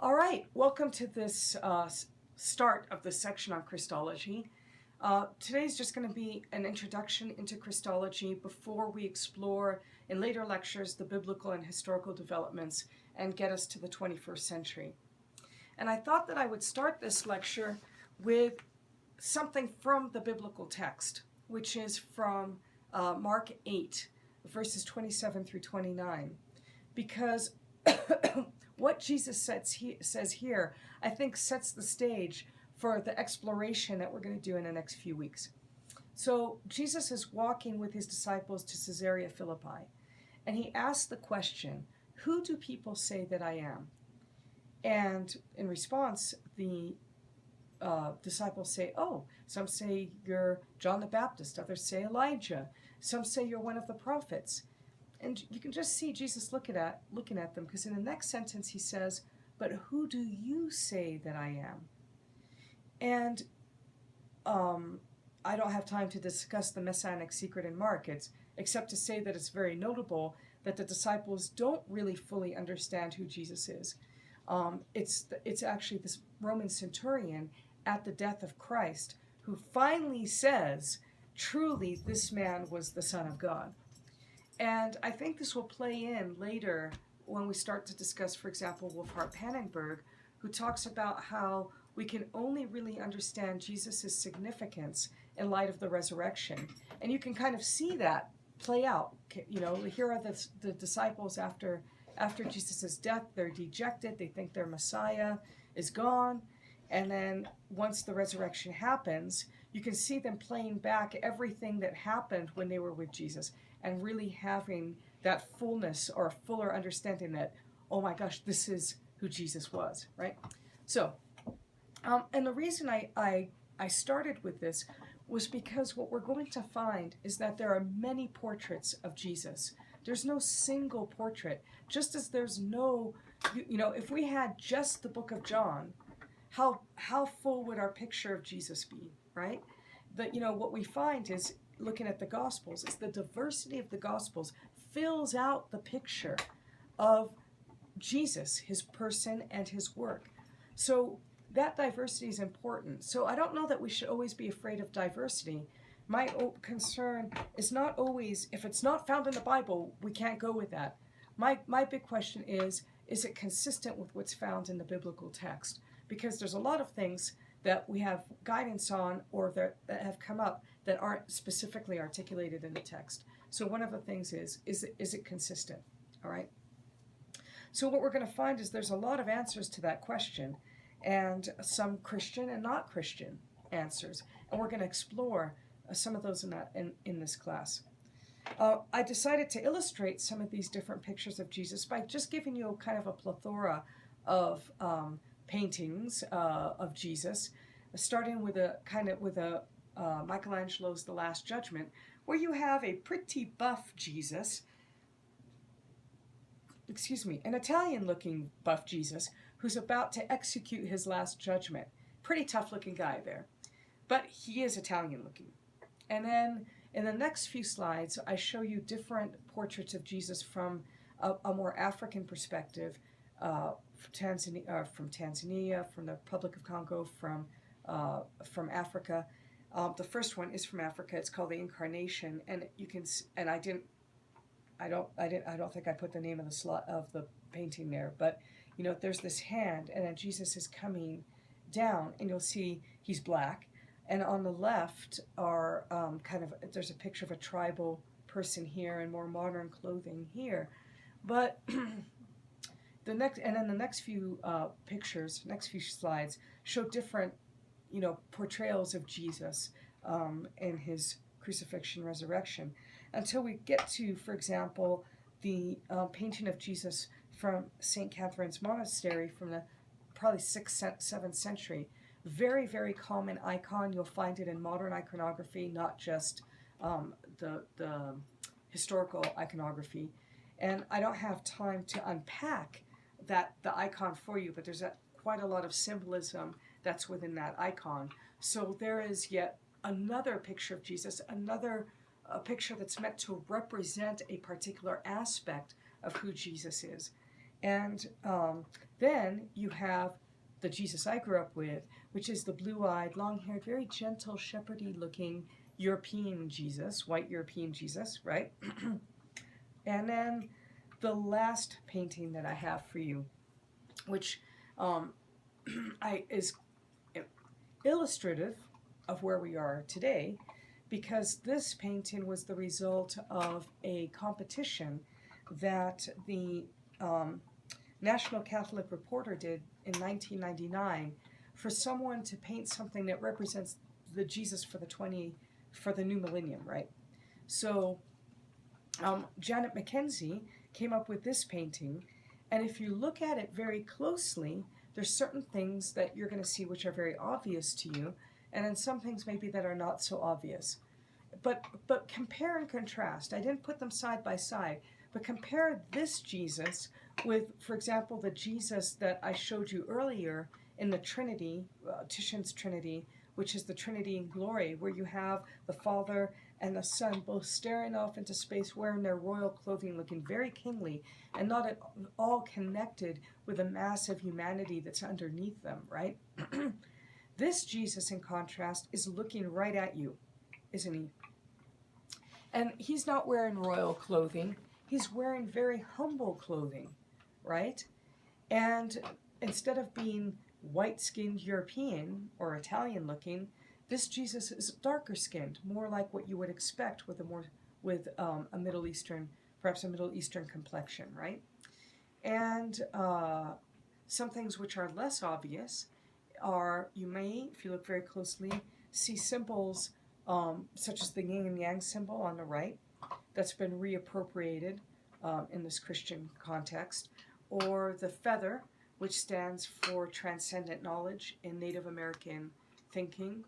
All right, welcome to this start of the section on Christology. Today's just going to be an introduction into Christology before we explore in later lectures the biblical and historical developments and get us to the 21st century. And I thought that I would start this lecture with something from the biblical text, which is from Mark 8, verses 27 through 29, because what Jesus says here, I think, sets the stage for the exploration that we're going to do in the next few weeks. So Jesus is walking with his disciples to Caesarea Philippi, and he asks the question, "Who do people say that I am?" And in response, the disciples say, "Oh, some say you're John the Baptist, others say Elijah, some say you're one of the prophets." And you can just see Jesus looking at them, because in the next sentence he says, "But who do you say that I am?" And I don't have time to discuss the messianic secret in Mark, except to say that it's very notable that the disciples don't really fully understand who Jesus is. It's actually this Roman centurion at the death of Christ who finally says, truly, this man was the Son of God. And I think this will play in later when we start to discuss, for example, Wolfhart Pannenberg, who talks about how we can only really understand Jesus' significance in light of the resurrection. And you can kind of see that play out. You know, here are the disciples after Jesus' death. They're dejected. They think their Messiah is gone. And then once the resurrection happens, you can see them playing back everything that happened when they were with Jesus and really having that fullness or fuller understanding that, oh my gosh, this is who Jesus was, right? So, and the reason I started with this was because what we're going to find is that there are many portraits of Jesus. There's no single portrait, just as there's no, if we had just the book of John, how full would our picture of Jesus be, right? But, what we find is, looking at the Gospels, is the diversity of the Gospels fills out the picture of Jesus, his person and his work. So that diversity is important. So I don't know that we should always be afraid of diversity. My concern is not always, if it's not found in the Bible, we can't go with that. My big question is it consistent with what's found in the biblical text? Because there's a lot of things that we have guidance on or that have come up that aren't specifically articulated in the text. So one of the things is it consistent? All right. So what we're going to find is there's a lot of answers to that question, and some Christian and not Christian answers. And we're going to explore some of those in this class. I decided to illustrate some of these different pictures of Jesus by just giving you kind of a plethora of paintings of Jesus, starting with Michelangelo's The Last Judgment, where you have a pretty buff Jesus, an Italian-looking buff Jesus who's about to execute his last judgment. Pretty tough-looking guy there, but he is Italian-looking. And then in the next few slides, I show you different portraits of Jesus from a more African perspective, from Tanzania, from the Republic of Congo, from Africa. The first one is from Africa. It's called the Incarnation, and you can. And I don't think I put the name of the painting there, but there's this hand, and then Jesus is coming down, and you'll see he's black, and on the left are there's a picture of a tribal person here and more modern clothing here, but. The next few pictures, next few slides, show different, portrayals of Jesus and his crucifixion, resurrection, until we get to, for example, the painting of Jesus from St. Catherine's Monastery from the probably 6th, 7th century. Very, very common icon. You'll find it in modern iconography, not just the historical iconography. And I don't have time to unpack the icon for you, but there's quite a lot of symbolism that's within that icon. So there is yet another picture of Jesus, another picture that's meant to represent a particular aspect of who Jesus is. And then you have the Jesus I grew up with, which is the blue-eyed, long-haired, very gentle, shepherdy looking European Jesus, white European Jesus, right? And then the last painting that I have for you, which is illustrative of where we are today, because this painting was the result of a competition that the National Catholic Reporter did in 1999 for someone to paint something that represents the Jesus for the new millennium, right? So Janet McKenzie came up with this painting, and if you look at it very closely, there's certain things that you're going to see which are very obvious to you, and then some things maybe that are not so obvious. But compare and contrast. I didn't put them side by side, but compare this Jesus with, for example, the Jesus that I showed you earlier in the Trinity, Titian's Trinity, which is the Trinity in glory, where you have the Father and the Son both staring off into space, wearing their royal clothing, looking very kingly, and not at all connected with a massive humanity that's underneath them, right? This Jesus, in contrast, is looking right at you, isn't he? And he's not wearing royal clothing. He's wearing very humble clothing, right? And instead of being white-skinned European or Italian-looking, this Jesus is darker skinned, more like what you would expect with a Middle Eastern, perhaps a Middle Eastern complexion, right? And some things which are less obvious are, you may, if you look very closely, see symbols such as the yin and yang symbol on the right that's been reappropriated in this Christian context, or the feather, which stands for transcendent knowledge in Native American thinking.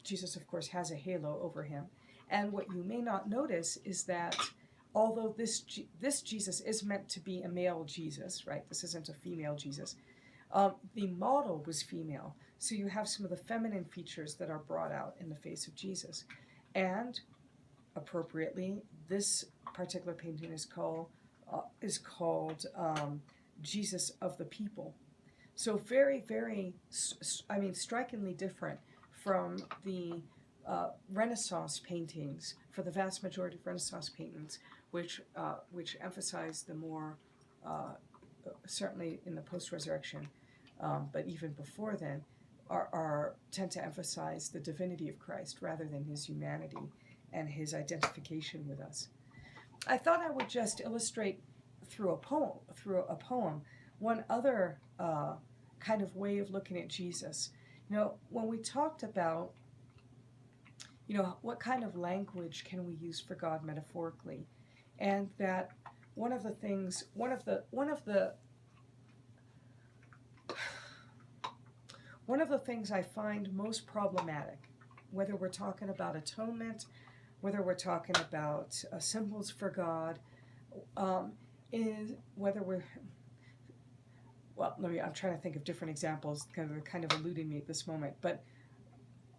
Jesus, of course, has a halo over him. And what you may not notice is that although this Jesus is meant to be a male Jesus, right? This isn't a female Jesus. The model was female. So you have some of the feminine features that are brought out in the face of Jesus. And appropriately, this particular painting is called Jesus of the People. So very, very, strikingly different from the Renaissance paintings, for the vast majority of Renaissance paintings, which emphasize the more, certainly in the post-resurrection, but even before then, tend to emphasize the divinity of Christ rather than his humanity and his identification with us. I thought I would just illustrate through a poem, one other kind of way of looking at Jesus. When we talked about, what kind of language can we use for God metaphorically, and that one of the things I find most problematic, whether we're talking about atonement, whether we're talking about symbols for God, is whether we're, I'm trying to think of different examples, kind of eluding me at this moment, but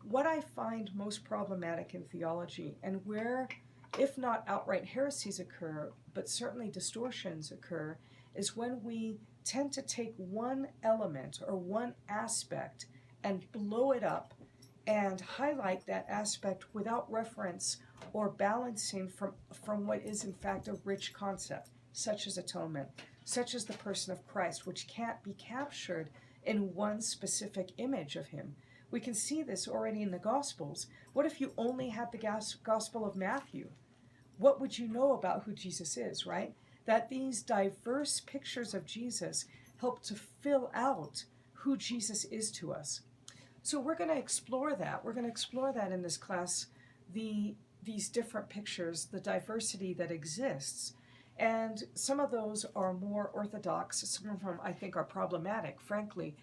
what I find most problematic in theology, and where, if not outright heresies occur, but certainly distortions occur, is when we tend to take one element or one aspect and blow it up and highlight that aspect without reference or balancing from what is in fact a rich concept, such as atonement, such as the person of Christ, which can't be captured in one specific image of him. We can see this already in the Gospels. What if you only had the Gospel of Matthew? What would you know about who Jesus is, right? That these diverse pictures of Jesus help to fill out who Jesus is to us. So we're going to explore that. We're going to explore that in this class, these different pictures, the diversity that exists. And some of those are more orthodox. Some of them, I think, are problematic, frankly.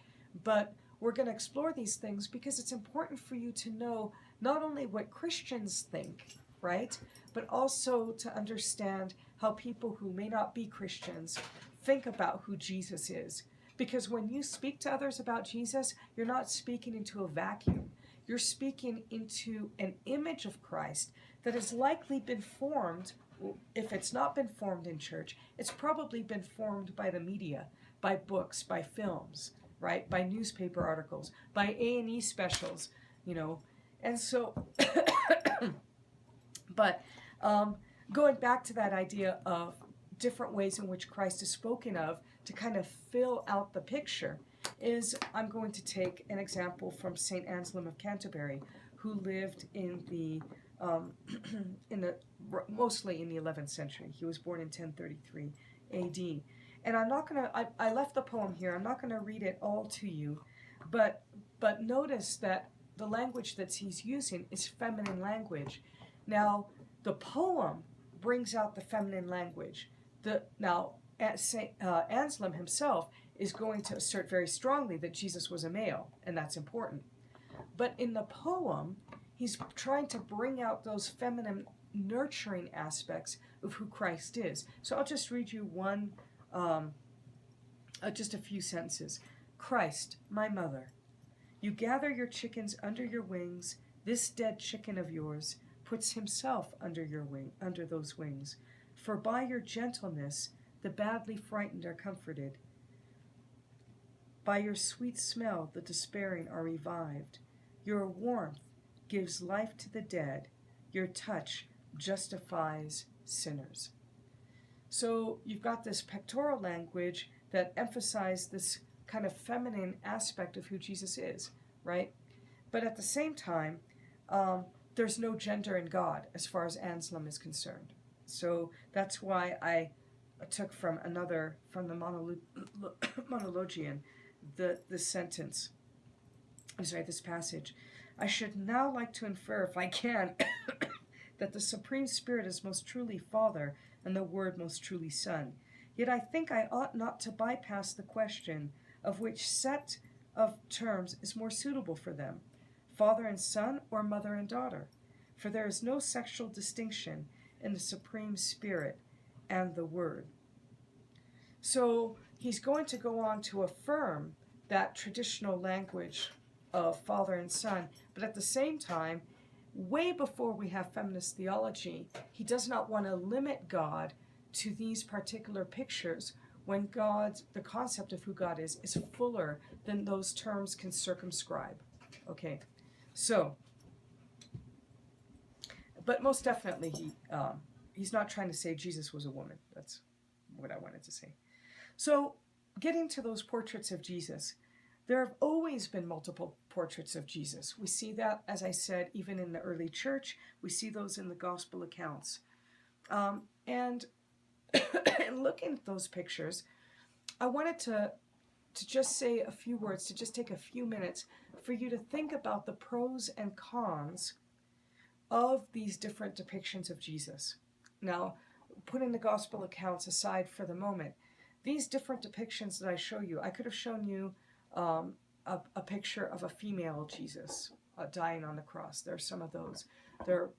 But we're going to explore these things because it's important for you to know not only what Christians think, right, but also to understand how people who may not be Christians think about who Jesus is. Because when you speak to others about Jesus, you're not speaking into a vacuum. You're speaking into an image of Christ that has likely been formed if it's not been formed in church, it's probably been formed by the media, by books, by films, right? By newspaper articles, by A&E specials, you know. And so, but going back to that idea of different ways in which Christ is spoken of to kind of fill out the picture is I'm going to take an example from St. Anselm of Canterbury, who lived in the mostly in the 11th century. He was born in 1033 AD. And I'm not going to, I left the poem here. I'm not going to read it all to you, but notice that the language that he's using is feminine language. Now, the poem brings out the feminine language. Anselm himself is going to assert very strongly that Jesus was a male, and that's important. But in the poem, he's trying to bring out those feminine, nurturing aspects of who Christ is. So I'll just read you just a few sentences. Christ, my mother, you gather your chickens under your wings. This dead chicken of yours puts himself under those wings. For by your gentleness, the badly frightened are comforted. By your sweet smell, the despairing are revived. Your warmth gives life to the dead. Your touch justifies sinners. So you've got this pectoral language that emphasizes this kind of feminine aspect of who Jesus is, right? But at the same time, there's no gender in God as far as Anselm is concerned. So that's why I took from the Monologian, this passage. I should now like to infer, if I can, that the Supreme Spirit is most truly Father and the Word most truly Son. Yet I think I ought not to bypass the question of which set of terms is more suitable for them, Father and Son or Mother and Daughter, for there is no sexual distinction in the Supreme Spirit and the Word. So he's going to go on to affirm that traditional language of Father and Son, but at the same time, way before we have feminist theology, he does not want to limit God to these particular pictures when the concept of who God is fuller than those terms can circumscribe. Okay, so, but most definitely he's not trying to say Jesus was a woman. That's what I wanted to say. So, getting to those portraits of Jesus, there have always been multiple portraits of Jesus. We see that, as I said, even in the early church. We see those in the gospel accounts. And looking at those pictures, I wanted to just say a few words, to just take a few minutes for you to think about the pros and cons of these different depictions of Jesus. Now, putting the gospel accounts aside for the moment, these different depictions that I show you, I could have shown you a picture of a female Jesus dying on the cross. There are some of those. There are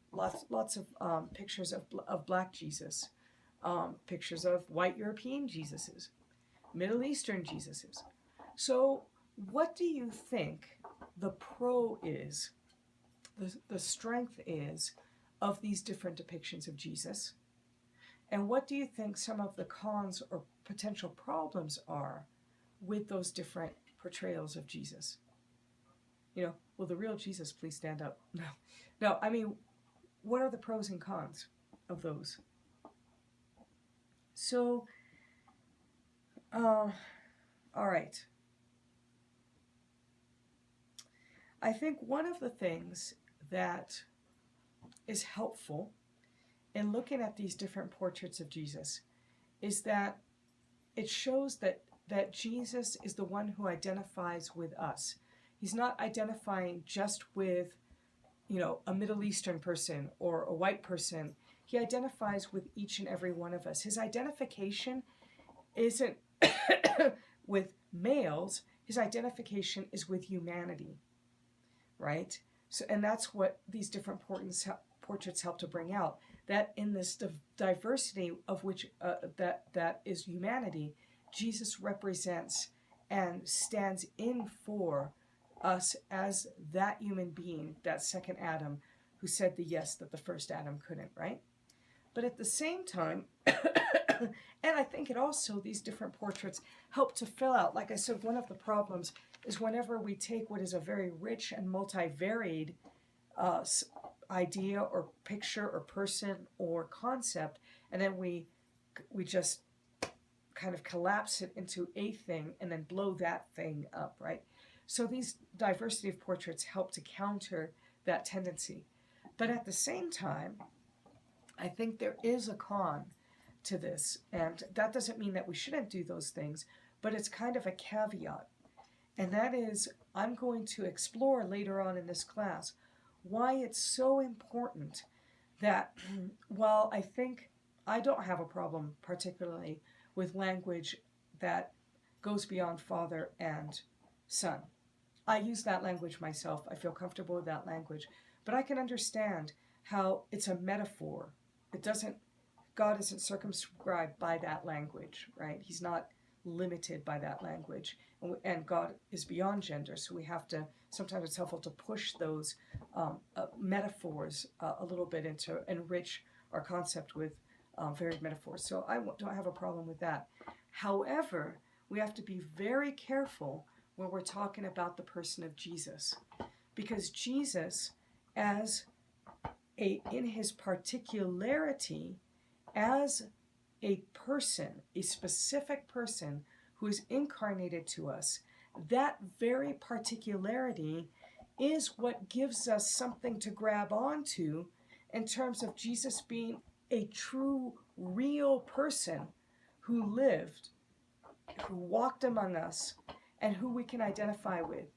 lots of pictures of black Jesus, pictures of white European Jesuses, Middle Eastern Jesuses. So what do you think the pro is, the strength is of these different depictions of Jesus? And what do you think some of the cons or potential problems are with those different portrayals of Jesus? You know, will the real Jesus please stand up? No, I mean, what are the pros and cons of those? So, all right. I think one of the things that is helpful in looking at these different portraits of Jesus is that it shows that Jesus is the one who identifies with us. He's not identifying just with, a Middle Eastern person or a white person. He identifies with each and every one of us. His identification isn't with males. His identification is with humanity, right? So, and that's what these different portraits help to bring out. That in this diversity of which that is humanity, Jesus represents and stands in for us as that human being, that second Adam, who said the yes that the first Adam couldn't, right? But at the same time, and I think it also, these different portraits help to fill out, like I said, one of the problems is whenever we take what is a very rich and multivariate uh, idea or picture or person or concept, and then we just kind of collapse it into a thing and then blow that thing up, right? So these diversity of portraits help to counter that tendency. But at the same time, I think there is a con to this, and that doesn't mean that we shouldn't do those things, but it's kind of a caveat. And that is, I'm going to explore later on in this class why it's so important that while I think I don't have a problem particularly with language that goes beyond father and son. I use that language myself. I feel comfortable with that language. But I can understand how it's a metaphor. It doesn't, God isn't circumscribed by that language, right? He's not limited by that language. And God is beyond gender, so we have to, sometimes it's helpful to push those metaphors a little bit and to enrich our concept with varied metaphors. So I don't have a problem with that. However, we have to be very careful when we're talking about the person of Jesus, because Jesus, in his particularity, as a person, a specific person who is incarnated to us, that very particularity is what gives us something to grab onto in terms of Jesus being a true, real person who lived, who walked among us, and who we can identify with.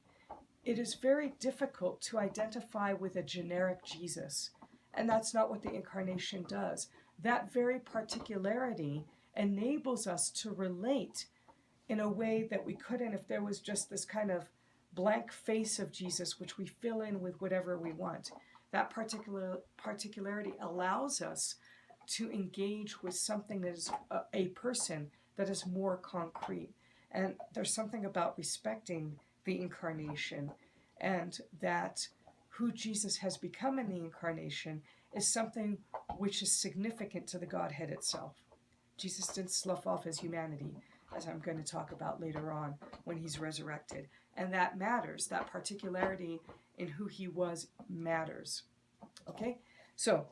It is very difficult to identify with a generic Jesus, and that's not what the incarnation does. That very particularity enables us to relate in a way that we couldn't if there was just this kind of blank face of Jesus, which we fill in with whatever we want. That particularity allows us to engage with something that is a person that is more concrete. And there's something about respecting the incarnation, and that who Jesus has become in the incarnation is something which is significant to the Godhead itself. Jesus didn't slough off his humanity, as I'm going to talk about later on when he's resurrected. And that matters. That particularity in who he was matters. Okay? So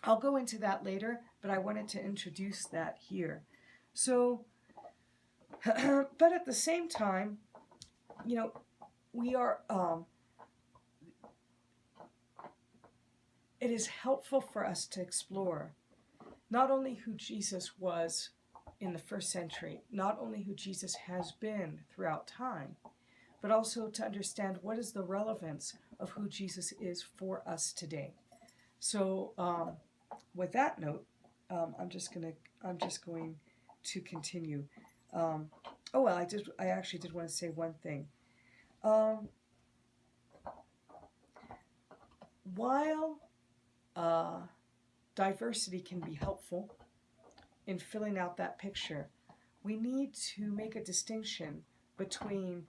I'll go into that later, but I wanted to introduce that here. So, but at the same time, we are, it is helpful for us to explore not only who Jesus was in the first century, not only who Jesus has been throughout time, but also to understand what is the relevance of who Jesus is for us today. So, with that note, I'm just going to continue. I actually did want to say one thing. While diversity can be helpful in filling out that picture, we need to make a distinction between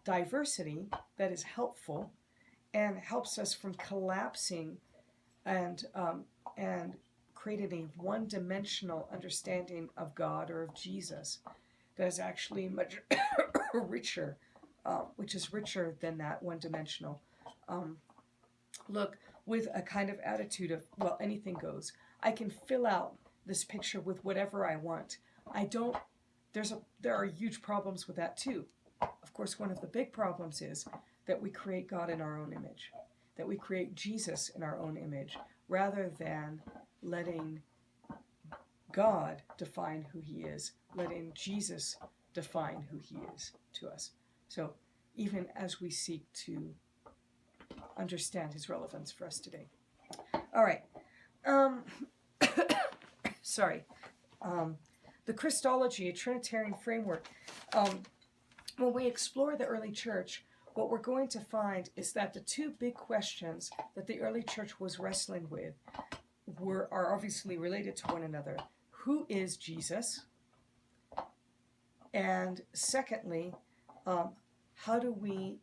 diversity that is helpful and helps us from collapsing and creating a one-dimensional understanding of God or of Jesus that is actually much richer, which is richer than that one-dimensional. Look, with a kind of attitude of, well, anything goes. I can fill out this picture with whatever I want. There are huge problems with that too. Of course, one of the big problems is that we create God in our own image, that we create Jesus in our own image, rather than letting God define who he is, letting Jesus define who he is to us. So even as we seek to understand his relevance for us today. All right. Sorry. The Christology, a Trinitarian framework. When we explore the early church, what we're going to find is that the two big questions that the early church was wrestling with are obviously related to one another. Who is Jesus? And secondly, how do we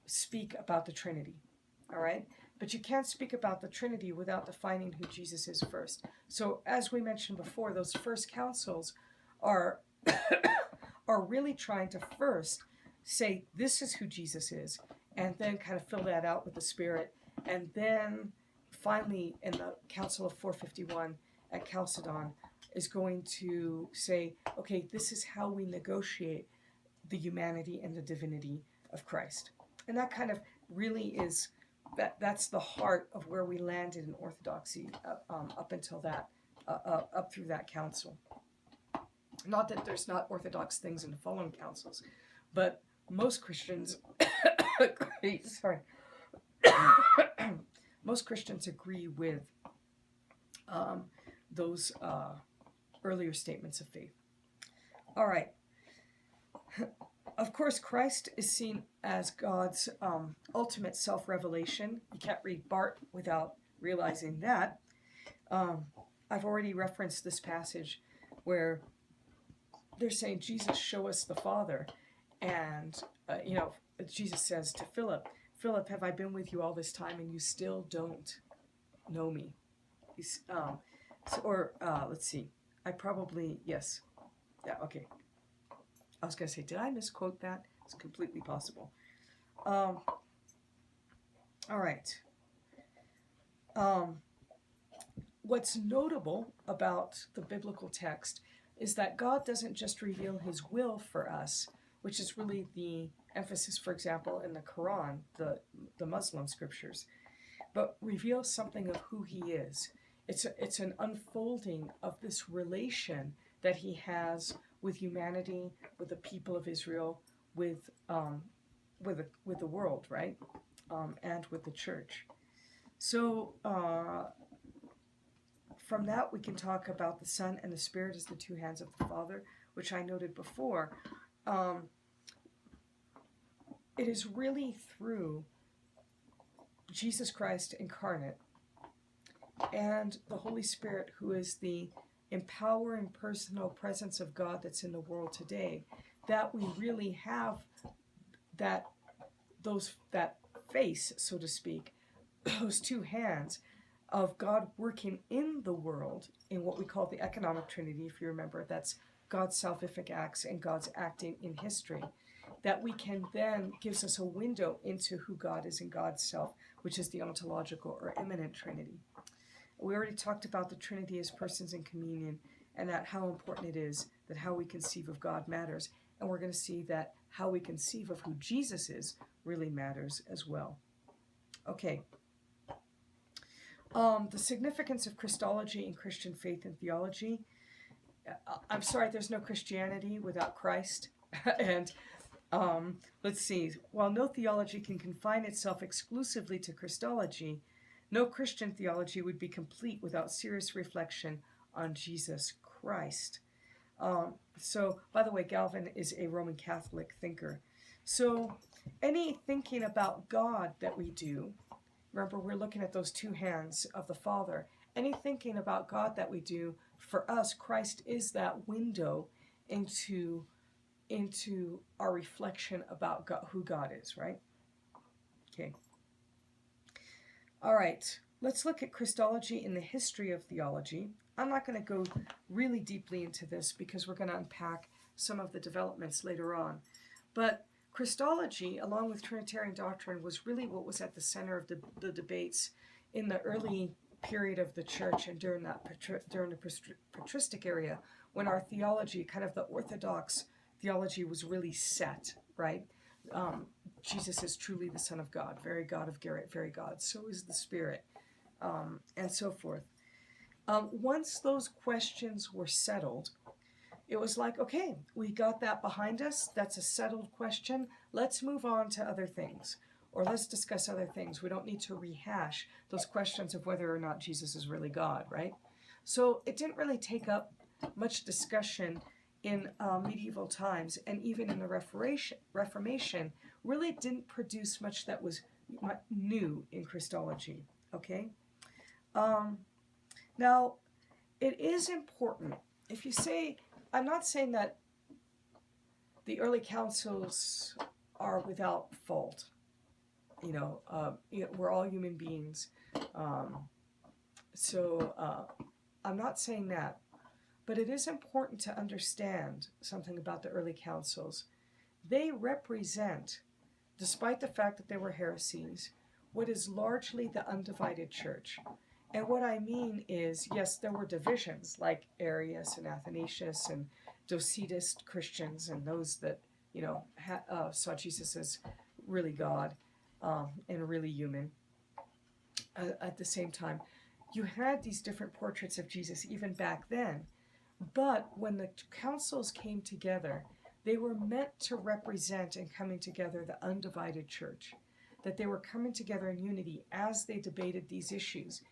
speak about the Trinity? All right? But you can't speak about the Trinity without defining who Jesus is first. So as we mentioned before, those first councils are are really trying to first say this is who Jesus is, and then kind of fill that out with the Spirit. And then finally in the Council of 451 at Chalcedon is going to say, okay, this is how we negotiate the humanity and the divinity of Christ. And that kind of really is, that's the heart of where we landed in Orthodoxy up until that, up through that council. Not that there's not Orthodox things in the following councils, but most Christians, sorry, most Christians agree with those earlier statements of faith. All right. Of course, Christ is seen as God's ultimate self-revelation. You can't read Barth without realizing that. I've already referenced this passage where they're saying, Jesus, show us the Father. And, Jesus says to Philip, Philip, have I been with you all this time and you still don't know me? Let's see. Yes. Yeah, okay. I was going to say, did I misquote that? It's completely possible. All right. What's notable about the biblical text is that God doesn't just reveal his will for us, which is really the emphasis, for example, in the Quran, the Muslim scriptures, but reveals something of who he is. It's an unfolding of this relation that he has with humanity, with the people of Israel, with the world, right? And with the church. So from that we can talk about the Son and the Spirit as the two hands of the Father, which I noted before. It is really through Jesus Christ incarnate and the Holy Spirit, who is the empowering personal presence of God that's in the world today, that we really have that face, so to speak, those two hands of God working in the world in what we call the economic trinity. If you remember, that's God's salvific acts and God's acting in history. That we can then gives us a window into who God is in God's self, which is the ontological or immanent Trinity. We already talked about the Trinity as persons in communion, and that how important it is that how we conceive of God matters. And we're going to see that how we conceive of who Jesus is really matters as well. Okay. The significance of Christology in Christian faith and theology. I'm sorry, there's no Christianity without Christ. And let's see. While no theology can confine itself exclusively to Christology, no Christian theology would be complete without serious reflection on Jesus Christ. So, by the way, Galvin is a Roman Catholic thinker. So, any thinking about God that we do, remember we're looking at those two hands of the Father, any thinking about God that we do, for us, Christ is that window into our reflection about God, who God is, right? Okay. All right, let's look at Christology in the history of theology. I'm not going to go really deeply into this because we're going to unpack some of the developments later on. But Christology, along with Trinitarian doctrine, was really what was at the center of the debates in the early period of the church and during the patristic era, when our theology, kind of the Orthodox theology, was really set, right? Jesus is truly the Son of God, very God of very God. So is the Spirit, and so forth. Once those questions were settled, it was like, okay, we got that behind us. That's a settled question. Let's move on to other things, or let's discuss other things. We don't need to rehash those questions of whether or not Jesus is really God, right? So it didn't really take up much discussion in medieval times, and even in the Reformation, really didn't produce much that was new in Christology, okay? Now, it is important, if you say, I'm not saying that the early councils are without fault, we're all human beings. Um, so I'm not saying that, but it is important to understand something about the early councils. They represent, despite the fact that they were heresies, what is largely the undivided church. And what I mean is, yes, there were divisions like Arius and Athanasius and Docetist Christians and those that, saw Jesus as really God and really human. At the same time, you had these different portraits of Jesus even back then. But when the councils came together, they were meant to represent and coming together the undivided church, that they were coming together in unity as they debated these issues.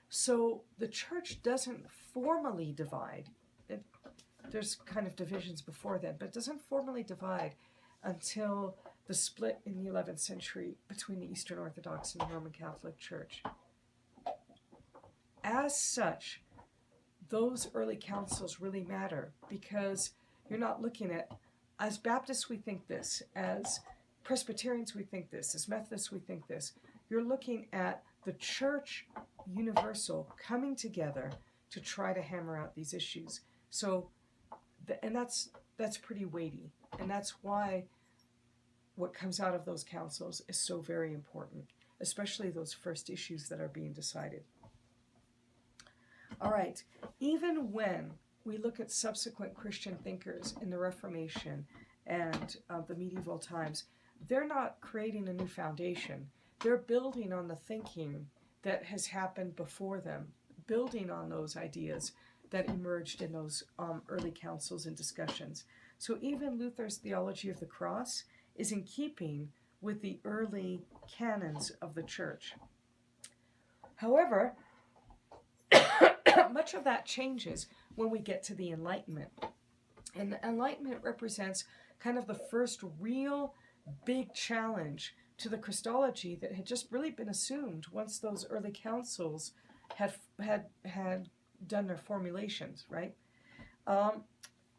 So the church doesn't formally divide. There's kind of divisions before then, but it doesn't formally divide until the split in the 11th century between the Eastern Orthodox and the Roman Catholic Church. As such, those early councils really matter because you're not looking at, as Baptists we think this, as Presbyterians we think this, as Methodists we think this. You're looking at the church universal coming together to try to hammer out these issues. So, and that's pretty weighty, and that's why what comes out of those councils is so very important, especially those first issues that are being decided. All right, even when we look at subsequent Christian thinkers in the Reformation and the medieval times, they're not creating a new foundation. They're building on the thinking that has happened before them, building on those ideas that emerged in those early councils and discussions. So even Luther's theology of the cross is in keeping with the early canons of the church. However, much of that changes when we get to the Enlightenment. And the Enlightenment represents kind of the first real big challenge to the Christology that had just really been assumed once those early councils had done their formulations, right?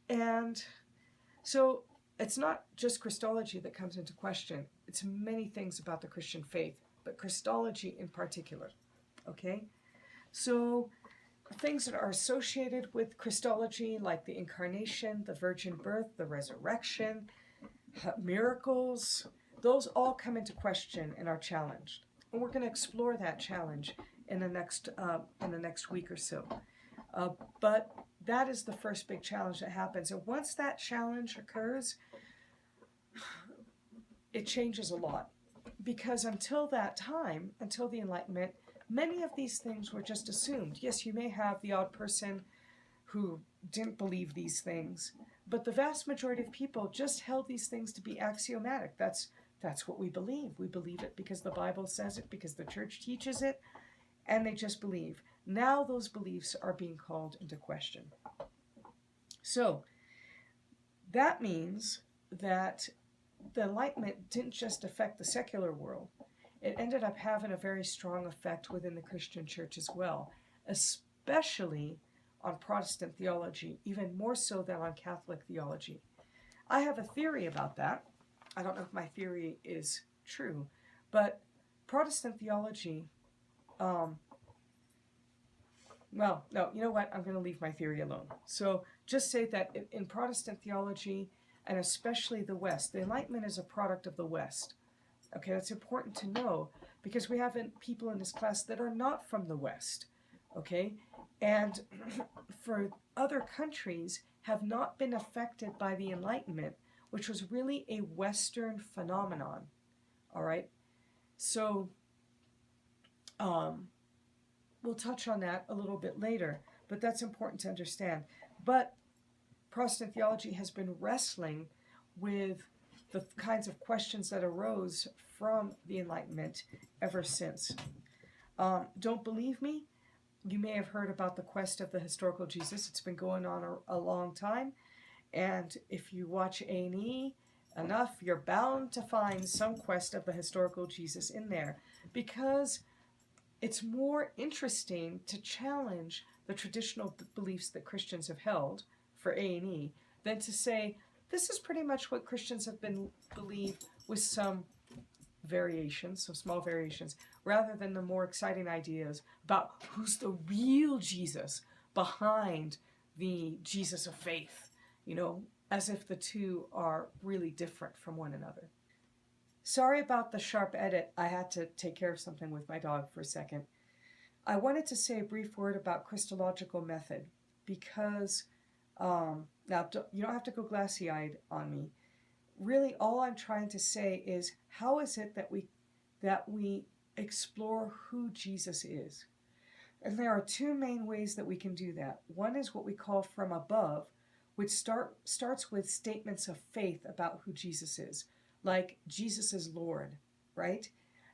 And so it's not just Christology that comes into question. It's many things about the Christian faith, but Christology in particular, okay? So things that are associated with Christology, like the incarnation, the virgin birth, the resurrection, miracles, those all come into question and are challenged. And we're going to explore that challenge in the next week or so. But that is the first big challenge that happens. And once that challenge occurs, it changes a lot. Because until that time, until the Enlightenment, many of these things were just assumed. Yes, you may have the odd person who didn't believe these things, but the vast majority of people just held these things to be axiomatic. That's what we believe. We believe it because the Bible says it, because the church teaches it, and they just believe. Now those beliefs are being called into question. So that means that the Enlightenment didn't just affect the secular world. It ended up having a very strong effect within the Christian church as well, especially on Protestant theology, even more so than on Catholic theology. I have a theory about that. I don't know if my theory is true, but Protestant theology, no, you know what? I'm going to leave my theory alone. So just say that in Protestant theology, and especially the West, the Enlightenment is a product of the West. Okay, that's important to know because we have people in this class that are not from the West. Okay, and for other countries have not been affected by the Enlightenment, which was really a Western phenomenon. All right, so we'll touch on that a little bit later, but that's important to understand. But Protestant theology has been wrestling with the kinds of questions that arose from the Enlightenment ever since. Don't believe me? You may have heard about the quest of the historical Jesus. It's been going on a long time. And if you watch A&E enough, you're bound to find some quest of the historical Jesus in there because it's more interesting to challenge the traditional beliefs that Christians have held for A&E than to say, this is pretty much what Christians have been believed with some variations, so small variations, rather than the more exciting ideas about who's the real Jesus behind the Jesus of faith, as if the two are really different from one another. Sorry about the sharp edit. I had to take care of something with my dog for a second. I wanted to say a brief word about Christological method because, now you don't have to go glassy-eyed on me. Really, all I'm trying to say is, how is it that we explore who Jesus is? And there are two main ways that we can do that. One is what we call from above, which starts with statements of faith about who Jesus is, like Jesus is Lord, right?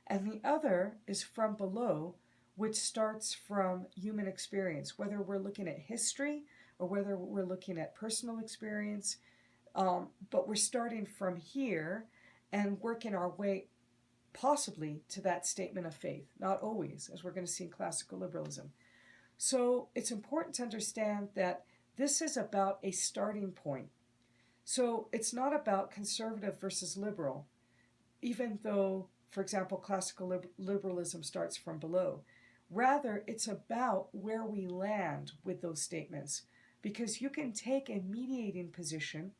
And the other is from below, which starts from human experience, whether we're looking at history or whether we're looking at personal experience. But we're starting from here and working our way possibly to that statement of faith, not always, as we're going to see in classical liberalism. So it's important to understand that this is about a starting point. So it's not about conservative versus liberal, even though, for example, classical liberalism starts from below. Rather, it's about where we land with those statements, because you can take a mediating position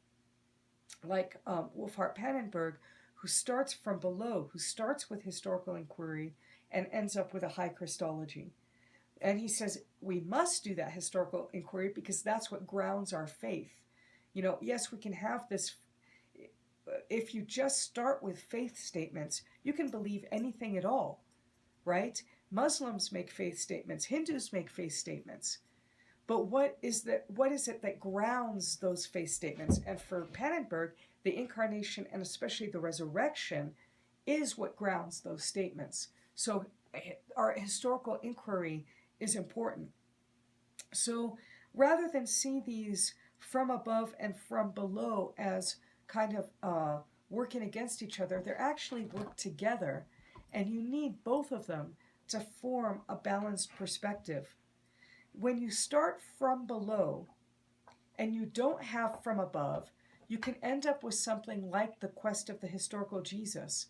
like Wolfhart Pannenberg, who starts from below, who starts with historical inquiry and ends up with a high Christology. And he says we must do that historical inquiry because that's what grounds our faith. Yes, we can have this. If you just start with faith statements, you can believe anything at all, right? Muslims make faith statements, Hindus make faith statements. But what is it that grounds those faith statements? And for Pannenberg, the incarnation and especially the resurrection is what grounds those statements. So our historical inquiry is important. So rather than see these from above and from below as kind of working against each other, they're actually work together. And you need both of them to form a balanced perspective. When you start from below and you don't have from above, you can end up with something like the quest of the historical Jesus,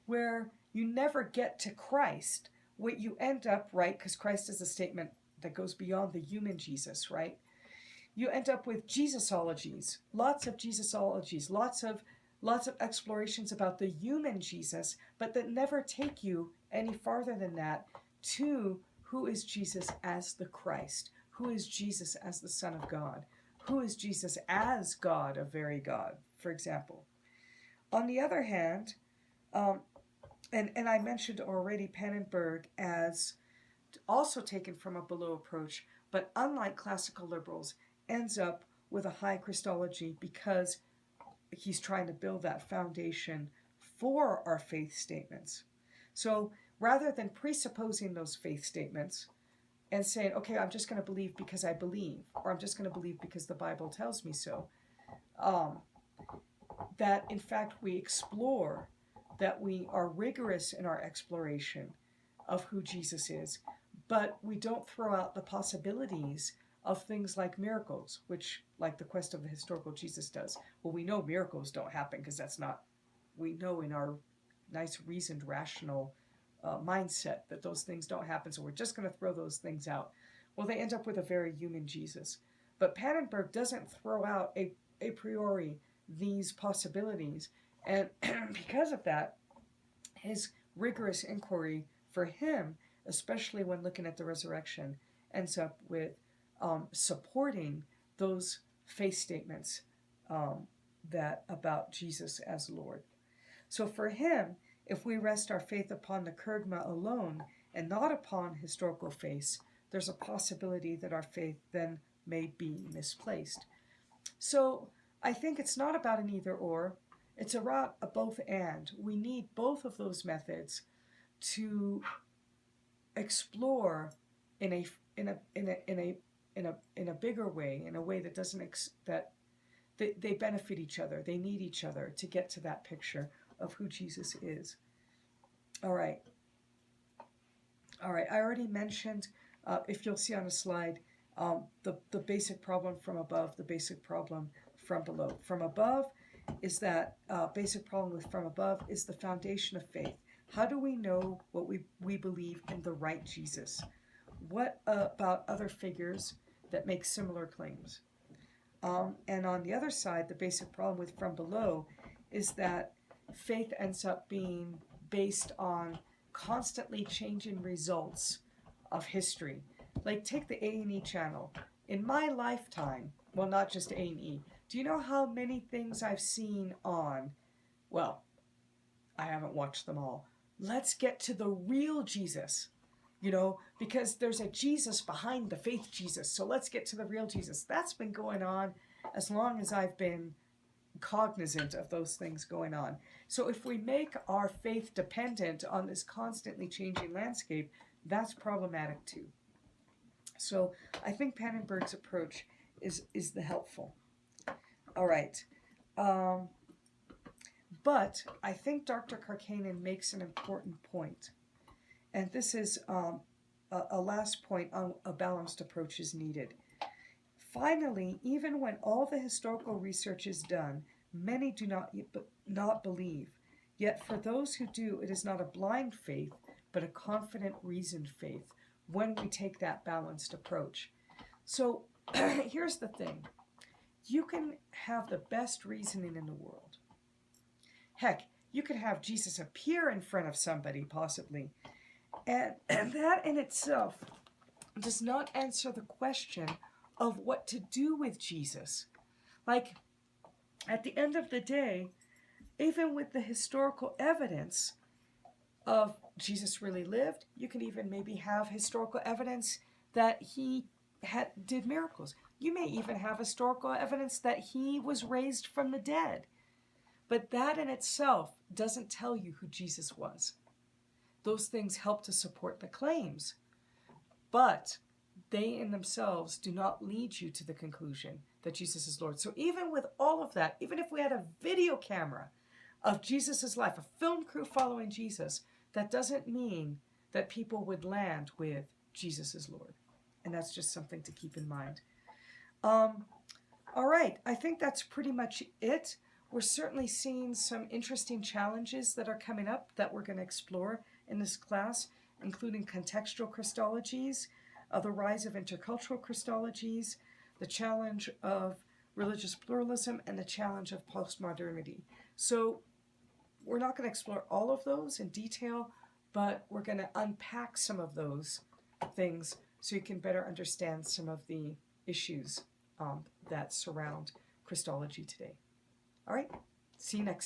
where you never get to Christ. What you end up, right, because Christ is a statement that goes beyond the human Jesus, right? You end up with Jesusologies, lots of Jesusologies, lots of explorations about the human Jesus, but that never take you any farther than that to who is Jesus as the Christ? Who is Jesus as the Son of God? Who is Jesus as God, a very God, for example? On the other hand, and I mentioned already Pannenberg as also taken from a below approach, but unlike classical liberals, ends up with a high Christology because he's trying to build that foundation for our faith statements. So rather than presupposing those faith statements and saying, okay, I'm just going to believe because I believe, or I'm just going to believe because the Bible tells me so, that in fact we explore, that we are rigorous in our exploration of who Jesus is, but we don't throw out the possibilities of things like miracles, which, like the quest of the historical Jesus does. Well, we know miracles don't happen because that's not, we know in our nice, reasoned, rational mindset that those things don't happen, so we're just going to throw those things out. Well, they end up with a very human Jesus. But Pannenberg doesn't throw out a priori these possibilities, and because of that, his rigorous inquiry for him, especially when looking at the resurrection, ends up with supporting those faith statements that about Jesus as Lord. So for him, if we rest our faith upon the kerygma alone and not upon historical faith, there's a possibility that our faith then may be misplaced. So I think it's not about an either or, it's about a both and. We need both of those methods to explore in a bigger way, in a way that doesn't that they benefit each other. They need each other to get to that picture of who Jesus is. All right. I already mentioned, if you'll see on the slide, the basic problem from above, the basic problem from below. From above is that basic problem with from above is the foundation of faith. How do we know what we believe in the right Jesus? What about other figures that make similar claims? And on the other side, the basic problem with From Below is that faith ends up being based on constantly changing results of history. Like take the A&E channel. In my lifetime, well, not just A&E, do you know how many things I've seen on, well, I haven't watched them all. Let's get to the real Jesus, because there's a Jesus behind the faith Jesus. So let's get to the real Jesus. That's been going on as long as I've been cognizant of those things going on. So if we make our faith dependent on this constantly changing landscape, that's problematic too. So I think Pannenberg's approach is the helpful. All right. But I think Dr. Karkanen makes an important point. And this is a last point on a balanced approach is needed. Finally, even when all the historical research is done, many do not believe. Yet for those who do, it is not a blind faith, but a confident, reasoned faith when we take that balanced approach. So here's the thing. You can have the best reasoning in the world. Heck, you could have Jesus appear in front of somebody, possibly. And that in itself does not answer the question of what to do with Jesus. Like, at the end of the day, even with the historical evidence of Jesus really lived, you can even maybe have historical evidence that he did miracles. You may even have historical evidence that he was raised from the dead. But that in itself doesn't tell you who Jesus was. Those things help to support the claims, but they in themselves do not lead you to the conclusion that Jesus is Lord. So even with all of that, even if we had a video camera of Jesus' life, a film crew following Jesus, that doesn't mean that people would land with Jesus is Lord. And that's just something to keep in mind. All right, I think that's pretty much it. We're certainly seeing some interesting challenges that are coming up that we're going to explore in this class, including contextual Christologies, the rise of intercultural Christologies, the challenge of religious pluralism, and the challenge of postmodernity. So we're not going to explore all of those in detail, but we're going to unpack some of those things so you can better understand some of the issues that surround Christology today. All right, see you next time.